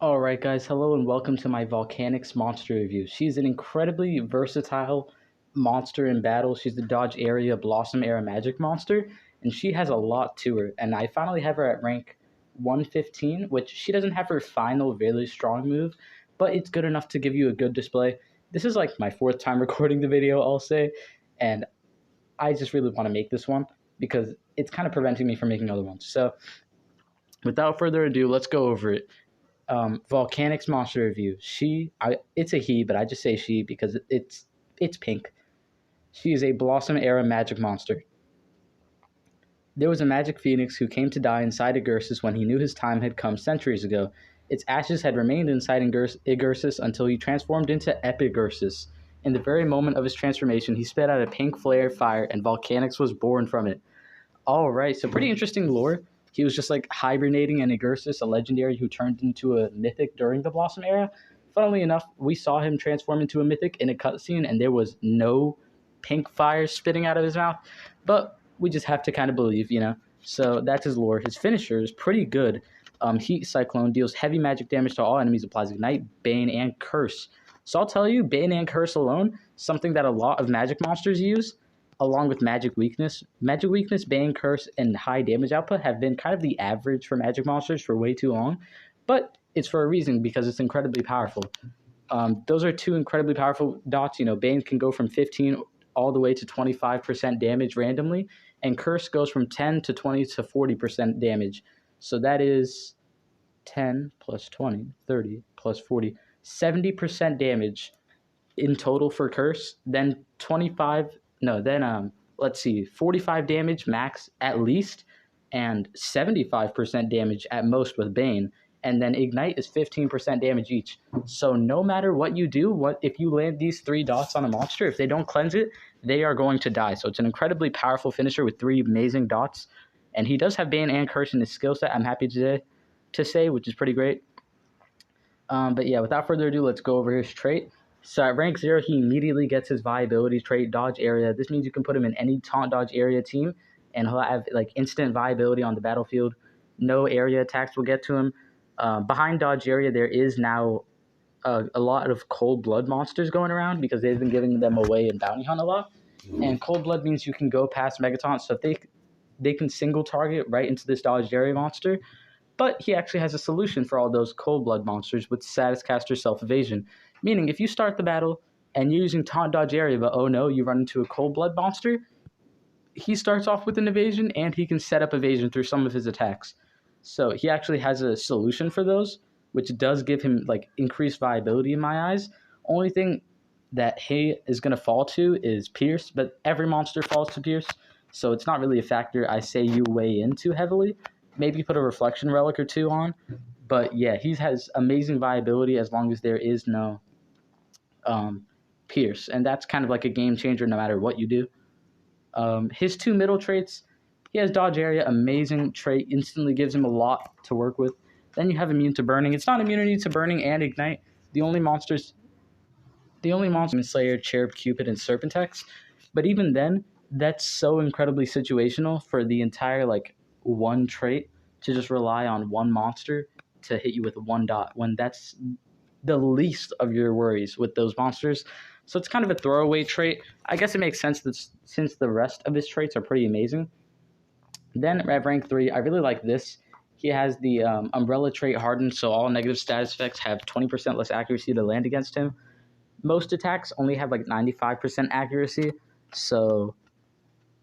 Alright guys, hello and welcome to my Volcanyx monster review. She's an incredibly versatile monster in battle. She's the Dodge Area Blossom Era Magic monster, and she has a lot to her. And I finally have her at rank 115, which she doesn't have her final really strong move, but it's good enough to give you a good display. This is like my fourth time recording the video, I'll say, and I just really want to make this one because it's kind of preventing me from making other ones. So without further ado, let's go over it. Volcanyx monster review. It's a he, but I just say she because it's pink. She is a Blossom Era magic monster. There was a magic phoenix who came to die inside Igursus when he knew his time had come centuries ago. Its ashes had remained inside Igursus until he transformed into Epigursus. In the very moment of his transformation, he spit out a pink flare of fire, and Volcanyx was born from it. Alright, so pretty interesting lore. He was just like hibernating in Igursus, a legendary who turned into a mythic during the Blossom era. Funnily enough, we saw him transform into a mythic in a cutscene, and there was no pink fire spitting out of his mouth. But we just have to kind of believe, you know. So that's his lore. His finisher is pretty good. Heat Cyclone deals heavy magic damage to all enemies, applies Ignite, Bane, and Curse. So I'll tell you, Bane and Curse alone, something that a lot of magic monsters use, along with Magic Weakness. Magic Weakness, Bane, Curse, and high damage output have been kind of the average for magic monsters for way too long, but it's for a reason because it's incredibly powerful. Those are two incredibly powerful dots. You know, Bane can go from 15 all the way to 25% damage randomly, and Curse goes from 10 to 20 to 40% damage. So that is 10 plus 20, 30 plus 40, 70% damage in total for Curse, then 25 no, then let's see, 45 damage max at least, and 75% damage at most with Bane. And then Ignite is 15% damage each. So no matter what you do, if you land these three dots on a monster, if they don't cleanse it, they are going to die. So it's an incredibly powerful finisher with three amazing dots. And he does have Bane and Curse in his skill set, I'm happy to say, which is pretty great. But yeah, without further ado, let's go over his trait. So at rank 0, he immediately gets his viability trait, Dodge Area. This means you can put him in any taunt dodge area team, and he'll have like instant viability on the battlefield. No area attacks will get to him. Behind Dodge Area, there is now a lot of cold blood monsters going around because they've been giving them away in Bounty Hunt a lot. And cold blood means you can go past Megataunt, so if they can single target right into this Dodge Area monster. But he actually has a solution for all those cold blood monsters with Status Caster Self-Evasion. Meaning, if you start the battle and you're using Taunt Dodge Area, but oh no, you run into a cold blood monster, he starts off with an evasion, and he can set up evasion through some of his attacks. So he actually has a solution for those, which does give him like increased viability in my eyes. Only thing that he is going to fall to is Pierce, but every monster falls to Pierce, so it's not really a factor I say you weigh into heavily. Maybe put a Reflection Relic or two on, but yeah, he has amazing viability as long as there is no Pierce, and that's kind of like a game changer no matter what you do. His two middle traits, he has Dodge Area, amazing trait, instantly gives him a lot to work with. Then you have Immune to Burning. It's not immunity to Burning and Ignite. The only monsters, Slayer, Cherub, Cupid, and Serpentex, but even then, that's so incredibly situational for the entire like one trait to just rely on one monster to hit you with one dot when that's the least of your worries with those monsters. So it's kind of a throwaway trait. I guess it makes sense that since the rest of his traits are pretty amazing. Then at rank 3, I really like this. He has the Umbrella trait hardened, so all negative status effects have 20% less accuracy to land against him. Most attacks only have like 95% accuracy, so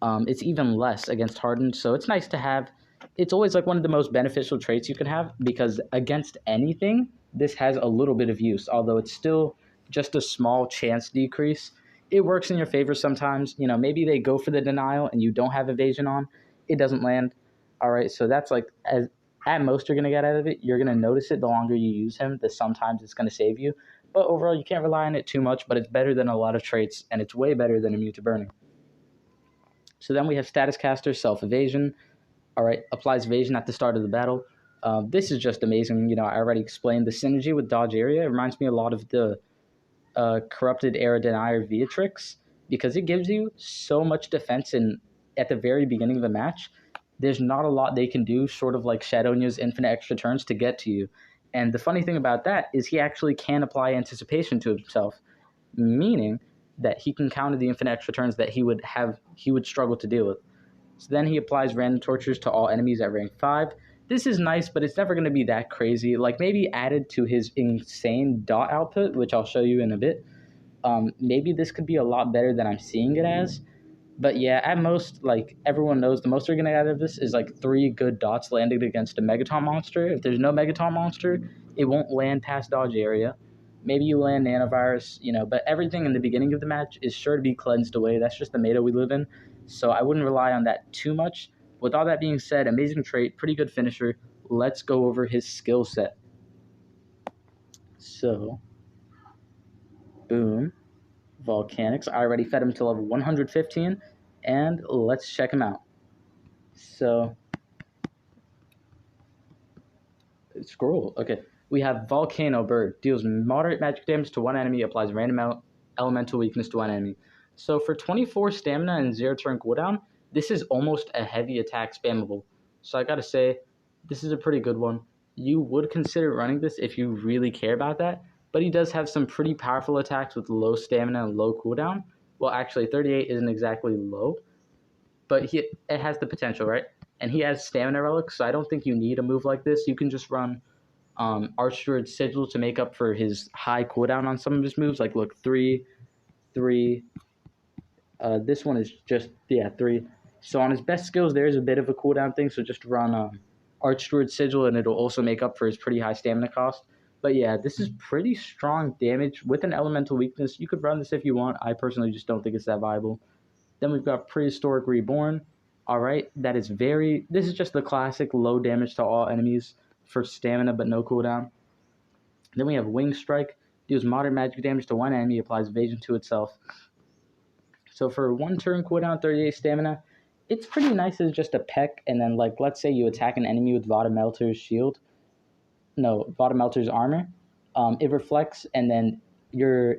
it's even less against hardened. So it's nice to have. It's always like one of the most beneficial traits you can have because against anything, this has a little bit of use, although it's still just a small chance decrease. It works in your favor sometimes. You know, maybe they go for the denial and you don't have evasion on. It doesn't land. All right, so that's like at most you're going to get out of it. You're going to notice it the longer you use him, that sometimes it's going to save you. But overall, you can't rely on it too much, but it's better than a lot of traits, and it's way better than Immune to Burning. So then we have Status Caster Self-Evasion. All right, applies evasion at the start of the battle. This is just amazing. You know, I already explained the synergy with Dodge Area. It reminds me a lot of the Corrupted Era Denier Beatrix because it gives you so much defense at the very beginning of the match. There's not a lot they can do, sort of like Shadownia's infinite extra turns to get to you. And the funny thing about that is he actually can apply anticipation to himself, meaning that he can counter the infinite extra turns that he would struggle to deal with. So then he applies random tortures to all enemies at rank 5. This is nice, but it's never going to be that crazy. Like maybe added to his insane dot output, which I'll show you in a bit. Maybe this could be a lot better than I'm seeing it as. But yeah, at most, like everyone knows, the most you're gonna get out of this is like 3 good dots landed against a Megaton monster. If there's no Megaton monster, it won't land past dodge area. Maybe you land nanovirus, but everything in the beginning of the match is sure to be cleansed away. That's just the meta we live in. So I wouldn't rely on that too much. With all that being said, amazing trait, pretty good finisher. Let's go over his skill set. So, boom. Volcanyx. I already fed him to level 115, and let's check him out. So, scroll. Okay. We have Volcano Bird. Deals moderate magic damage to one enemy, applies random elemental weakness to one enemy. So for 24 stamina and 0 turn cooldown, this is almost a heavy attack spammable. So I gotta say, this is a pretty good one. You would consider running this if you really care about that, but he does have some pretty powerful attacks with low stamina and low cooldown. Well, actually, 38 isn't exactly low, but it has the potential, right? And he has stamina relics, so I don't think you need a move like this. You can just run Archdruid Sigil to make up for his high cooldown on some of his moves. Like, look, 3, 3. This one is just, 3. So on his best skills, there is a bit of a cooldown thing, so just run Archdruid Sigil, and it'll also make up for his pretty high stamina cost. But yeah, this is pretty strong damage with an elemental weakness. You could run this if you want. I personally just don't think it's that viable. Then we've got Prehistoric Reborn. All right, this is just the classic low damage to all enemies for stamina but no cooldown. Then we have Wing Strike. Deals moderate magic damage to one enemy, applies evasion to itself. So for 1 turn cooldown, 38 stamina, it's pretty nice as just a peck. And then, like, let's say you attack an enemy with Vada Melter's armor. It reflects, and then your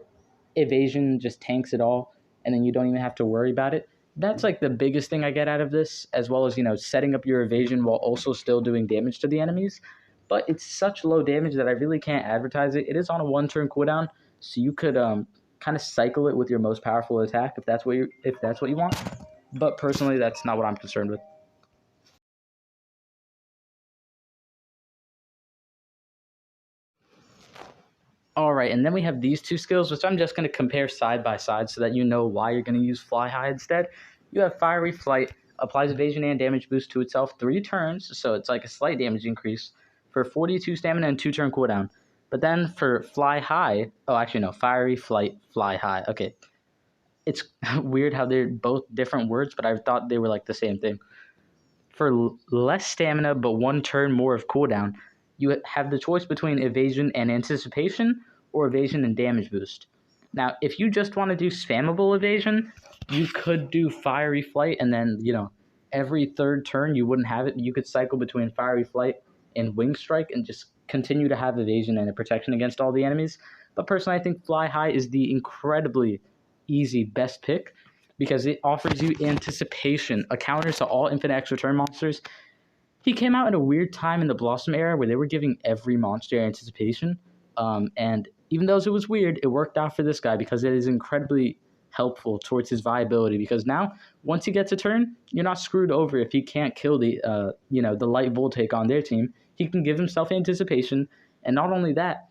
evasion just tanks it all, and then you don't even have to worry about it. That's like the biggest thing I get out of this, as well as, setting up your evasion while also still doing damage to the enemies. But it's such low damage that I really can't advertise it. It is on a 1 turn cooldown, so you could kind of cycle it with your most powerful attack if that's what you want. But personally, that's not what I'm concerned with. All right, and then we have these 2 skills, which I'm just going to compare side by side so that you know why you're going to use Fly High instead. You have Fiery Flight, applies evasion and damage boost to itself 3 turns, so it's like a slight damage increase for 42 stamina and 2 turn cooldown. But then for Fly High, Fiery Flight, Fly High. Okay, it's weird how they're both different words, but I thought they were like the same thing. For less stamina but 1 turn more of cooldown, you have the choice between evasion and anticipation or evasion and damage boost. Now, if you just want to do spammable evasion, you could do Fiery Flight, and then, every 3rd turn you wouldn't have it. You could cycle between Fiery Flight and Wing Strike and just continue to have evasion and a protection against all the enemies. But personally, I think Fly High is the incredibly easy best pick because it offers you anticipation, a counter to all infinite extra turn monsters. He came out at a weird time in the Blossom era where they were giving every monster anticipation. And even though it was weird, it worked out for this guy because it is incredibly helpful towards his viability. Because now, once he gets a turn, you're not screwed over if he can't kill the light Voltaic on their team. He can give himself anticipation, and not only that,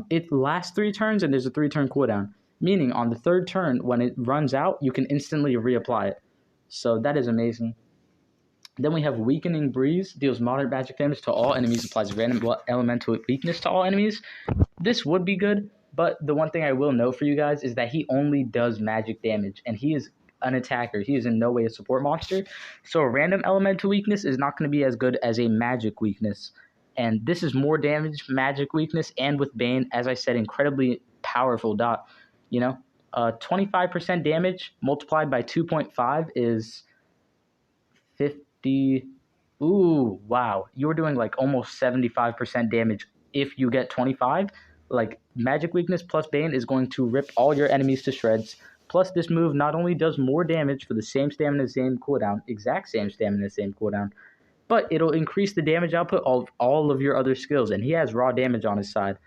it lasts 3 turns and there's a 3 turn cooldown. Meaning on the 3rd turn, when it runs out, you can instantly reapply it. So that is amazing. Then we have Weakening Breeze, deals moderate magic damage to all enemies, applies random elemental weakness to all enemies. This would be good, but the one thing I will know for you guys is that he only does magic damage, and he is an attacker. He is in no way a support monster, so a random elemental weakness is not going to be as good as a magic weakness. And this is more damage, magic weakness, and with Bane, as I said, incredibly powerful dot. 25% damage multiplied by 2.5 is 50. Ooh, wow. You're doing like almost 75% damage if you get 25. Like, magic weakness plus Bane is going to rip all your enemies to shreds. Plus, this move not only does more damage for the same stamina, same cooldown, exact same stamina, same cooldown, but it'll increase the damage output of all of your other skills, and he has raw damage on his side.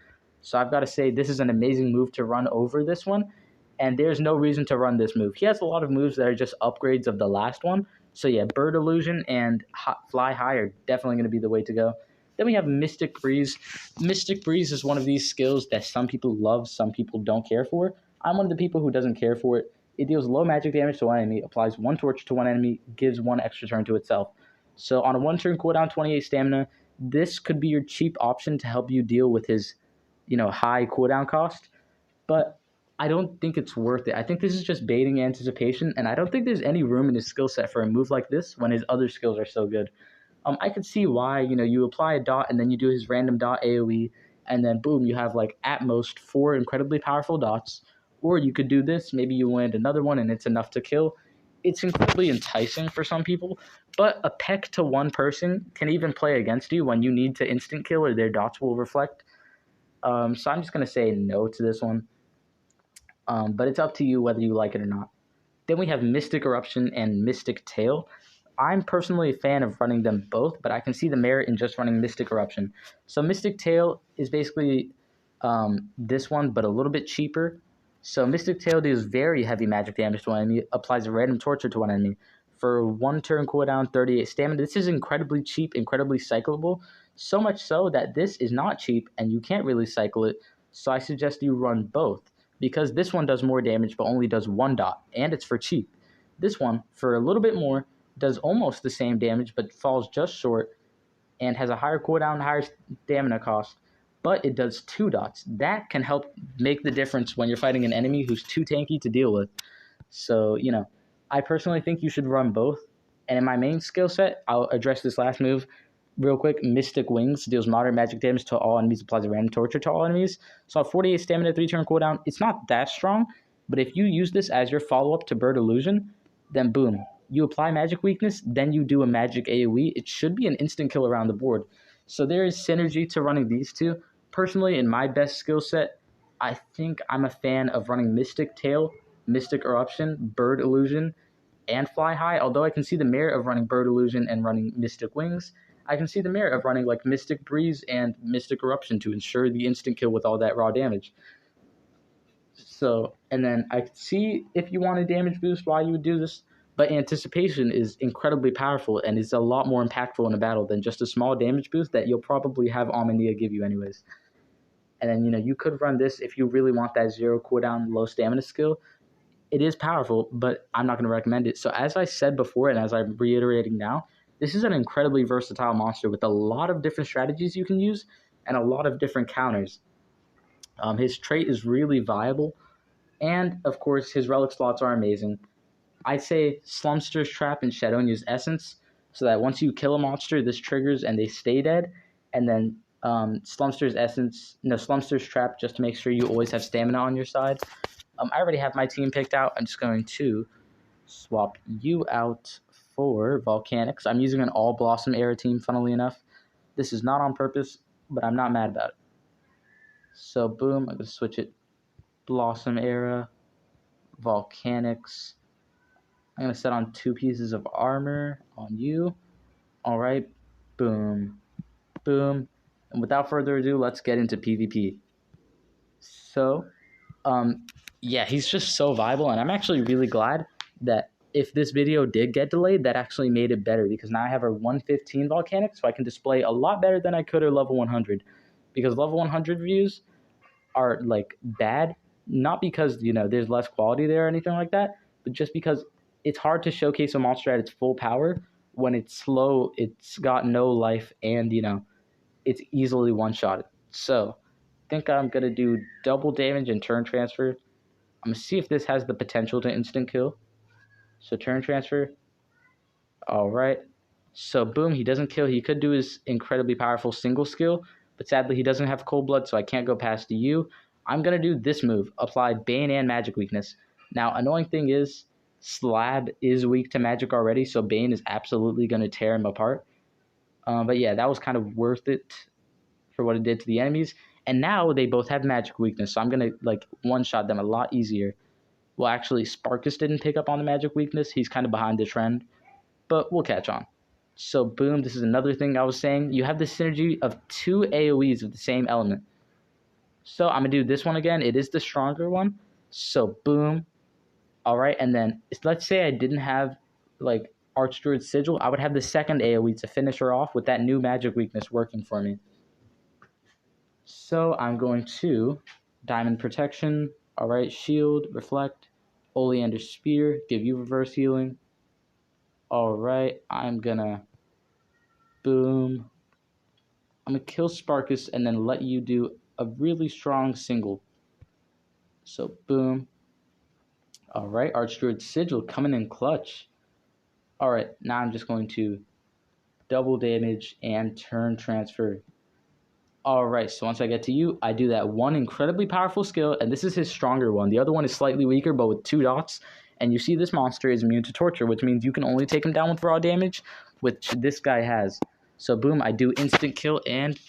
So I've got to say, this is an amazing move to run over this one, and there's no reason to run this move. He has a lot of moves that are just upgrades of the last one. So yeah, Bird Illusion and Fly High are definitely going to be the way to go. Then we have Mystic Breeze. Mystic Breeze is one of these skills that some people love, some people don't care for. I'm one of the people who doesn't care for it. It deals low magic damage to one enemy, applies 1 torch to one enemy, gives 1 extra turn to itself. So on a 1-turn cooldown, 28 stamina, this could be your cheap option to help you deal with his, high cooldown cost. But I don't think it's worth it. I think this is just baiting anticipation, and I don't think there's any room in his skill set for a move like this when his other skills are so good. I could see why, you apply a dot and then you do his random dot AoE, and then boom, you have like at most 4 incredibly powerful dots. Or you could do this, maybe you land another one and it's enough to kill. It's incredibly enticing for some people, but a peck to one person can even play against you when you need to instant kill or their dots will reflect. So I'm just going to say no to this one. But it's up to you whether you like it or not. Then we have Mystic Eruption and Mystic Tail. I'm personally a fan of running them both, but I can see the merit in just running Mystic Eruption. So Mystic Tail is basically this one, but a little bit cheaper. So Mystic Tail deals very heavy magic damage to one enemy, applies a random torture to one enemy. For 1-turn cooldown, 38 stamina. This is incredibly cheap, incredibly cyclable. So much so that this is not cheap, and you can't really cycle it. So I suggest you run both, because this one does more damage, but only does 1 dot, and it's for cheap. This one, for a little bit more, does almost the same damage, but falls just short, and has a higher cooldown, higher stamina cost, but it does 2 dots. That can help make the difference when you're fighting an enemy who's too tanky to deal with. So, I personally think you should run both. And in my main skill set, I'll address this last move real quick. Mystic Wings deals moderate magic damage to all enemies, applies a random torture to all enemies. So 48 stamina, 3-turn cooldown. It's not that strong, but if you use this as your follow-up to Bird Illusion, then boom, you apply magic weakness, then you do a magic AoE. It should be an instant kill around the board. So there is synergy to running these two. Personally, in my best skill set, I think I'm a fan of running Mystic Tail, Mystic Eruption, Bird Illusion, and Fly High. Although I can see the merit of running Bird Illusion and running Mystic Wings, I can see the merit of running like Mystic Breeze and Mystic Eruption to ensure the instant kill with all that raw damage. So, and then I could see if you want a damage boost why you would do this, but anticipation is incredibly powerful and is a lot more impactful in a battle than just a small damage boost that you'll probably have Omni give you anyways. And then, you could run this if you really want that 0 cooldown, low stamina skill. It is powerful, but I'm not going to recommend it. So as I said before, and as I'm reiterating now, this is an incredibly versatile monster with a lot of different strategies you can use and a lot of different counters. His trait is really viable, and of course, his relic slots are amazing. I'd say Slumster's Trap and Shadownia's Essence, so that once you kill a monster, this triggers and they stay dead, and then Slumster's Trap, just to make sure you always have stamina on your side. I already have my team picked out. I'm just going to swap you out for Volcanyx. I'm using an all Blossom era team, funnily enough. This is not on purpose, but I'm not mad about it. So boom, I'm going to switch it. Blossom era, Volcanyx. I'm going to set on 2 pieces of armor on you. All right, boom, boom. And without further ado, let's get into PvP. So, yeah, he's just so viable, and I'm actually really glad that if this video did get delayed, that actually made it better, because now I have a 115 Volcanyx, so I can display a lot better than I could at level 100, because level 100 views are, like, bad, not because, there's less quality there or anything like that, but just because it's hard to showcase a monster at its full power when it's slow, it's got no life, and, it's easily one-shotted. So, I think I'm going to do double damage and turn transfer. I'm going to see if this has the potential to instant kill. So turn transfer. All right. So boom, he doesn't kill. He could do his incredibly powerful single skill, but sadly he doesn't have cold blood, so I can't go past you. I'm going to do this move, apply Bane and Magic Weakness. Now, annoying thing is, Slab is weak to magic already, so Bane is absolutely going to tear him apart. But yeah, that was kind of worth it for what it did to the enemies. And now they both have magic weakness, so I'm going to one-shot them a lot easier. Well, actually, Sparkus didn't pick up on the magic weakness. He's kind of behind the trend, but we'll catch on. So boom, this is another thing I was saying. You have the synergy of 2 AoEs of the same element. So I'm going to do this one again. It is the stronger one. So boom. All right, and then let's say I didn't have like Archdruid Sigil. I would have the second AoE to finish her off with that new magic weakness working for me. So I'm going to Diamond Protection. All right, Shield, Reflect, Oleander Spear, give you reverse healing. All right, I'm gonna boom. I'm gonna kill Sparkus and then let you do a really strong single. So boom. All right, Archdruid Sigil coming in clutch. All right, now I'm just going to double damage and turn transfer. All right, so once I get to you, I do that one incredibly powerful skill, and this is his stronger one. The other one is slightly weaker, but with 2 dots. And you see this monster is immune to torture, which means you can only take him down with raw damage, which this guy has. So boom, I do instant kill and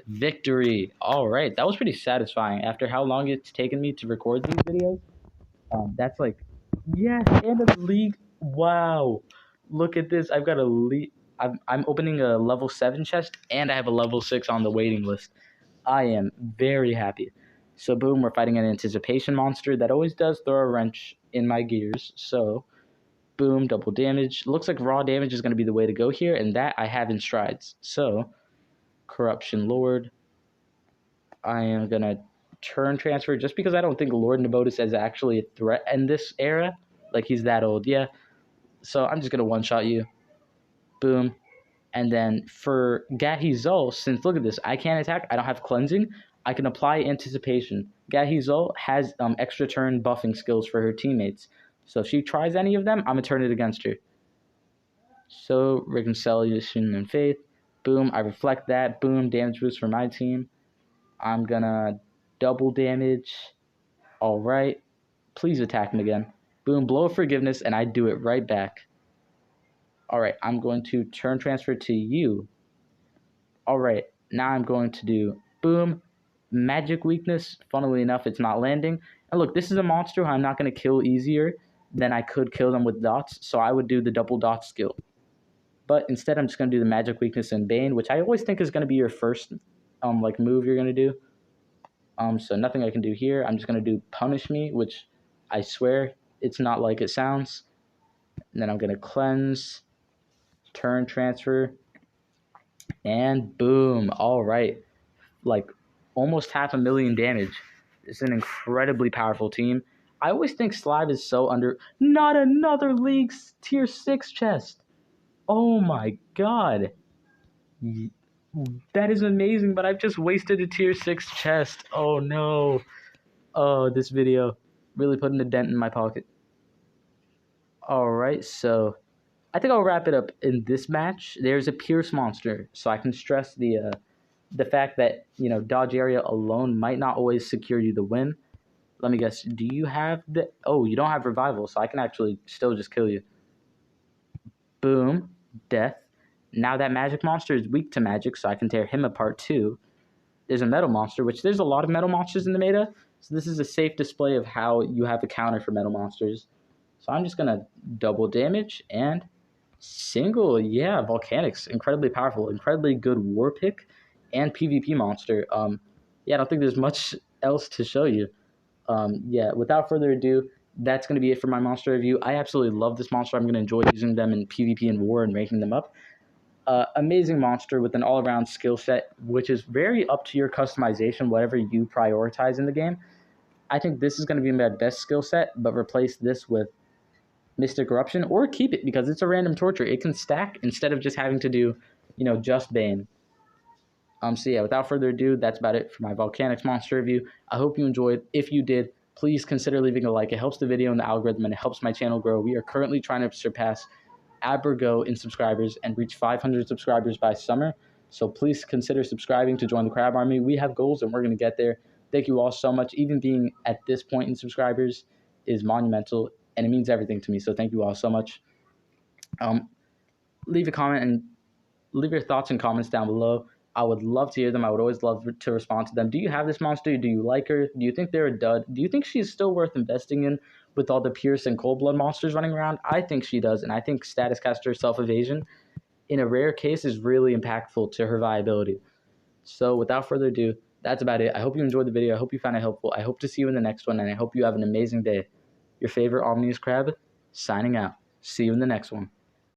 victory. All right, that was pretty satisfying. After how long it's taken me to record these videos, that's like, yes, and a league. Wow, look at this. I've got a league. I'm opening a level 7 chest, and I have a level 6 on the waiting list. I am very happy. So boom, we're fighting an anticipation monster that always does throw a wrench in my gears. So boom, double damage. Looks like raw damage is going to be the way to go here, and that I have in strides. So Corruption Lord. I am going to turn transfer just because I don't think Lord Nabotis is actually a threat in this era. Like, he's that old, yeah. So I'm just going to one-shot you. Boom. And then for Gahizul, since look at this, I can't attack, I don't have cleansing, I can apply anticipation. Gahizul has extra turn buffing skills for her teammates. So if she tries any of them, I'm going to turn it against her. So Reconciliation and Faith. Boom, I reflect that. Boom, damage boost for my team. I'm going to double damage. All right. Please attack him again. Boom, blow of forgiveness, and I do it right back. All right, I'm going to turn transfer to you. All right, now I'm going to do boom, magic weakness. Funnily enough, it's not landing. And look, this is a monster who I'm not going to kill easier than I could kill them with dots, so I would do the double dot skill. But instead, I'm just going to do the magic weakness and Bane, which I always think is going to be your first like move you're going to do. So nothing I can do here. I'm just going to do Punish Me, which I swear it's not like it sounds. And then I'm going to cleanse, turn transfer, and boom. All right. Like almost 500,000 damage. It's an incredibly powerful team. I always think Slive is so under... Not another League Tier 6 chest. Oh my god. That is amazing, but I've just wasted a Tier 6 chest. Oh no. Oh, this video really putting a dent in my pocket. Alright, so I think I'll wrap it up in this match. There's a Pierce monster, so I can stress the fact that, you know, dodge area alone might not always secure you the win. Let me guess, do you have the... Oh, you don't have revival, so I can actually still just kill you. Boom, death. Now that magic monster is weak to magic, so I can tear him apart too. There's a metal monster, which there's a lot of metal monsters in the meta, so this is a safe display of how you have a counter for metal monsters. So I'm just going to double damage and single. Yeah, Volcanyx, incredibly powerful, incredibly good war pick and PvP monster. Yeah, I don't think there's much else to show you. Yeah, without further ado, that's going to be it for my monster review. I absolutely love this monster. I'm going to enjoy using them in PvP and war and ranking them up. Amazing monster with an all-around skill set, which is very up to your customization, whatever you prioritize in the game. I think this is going to be my best skill set, but replace this with Mystic Eruption, or keep it because it's a random torture. It can stack instead of just having to do, you know, just Bane. So yeah, without further ado, that's about it for my Volcanyx monster review. I hope you enjoyed. If you did, please consider leaving a like. It helps the video and the algorithm, and it helps my channel grow. We are currently trying to surpass Abergo in subscribers and reach 500 subscribers by summer. So please consider subscribing to join the Crab Army. We have goals, and we're going to get there. Thank you all so much. Even being at this point in subscribers is monumental, and it means everything to me. So thank you all so much. Leave a comment and leave your thoughts and comments down below. I would love to hear them. I would always love to respond to them. Do you have this monster? Do you like her? Do you think they're a dud? Do you think she's still worth investing in with all the Pierce and Cold Blood monsters running around? I think she does, and I think Status Caster Self-Evasion in a rare case, is really impactful to her viability. So without further ado, that's about it. I hope you enjoyed the video. I hope you found it helpful. I hope to see you in the next one, and I hope you have an amazing day. Your favorite Omni-Crab, signing out. See you in the next one.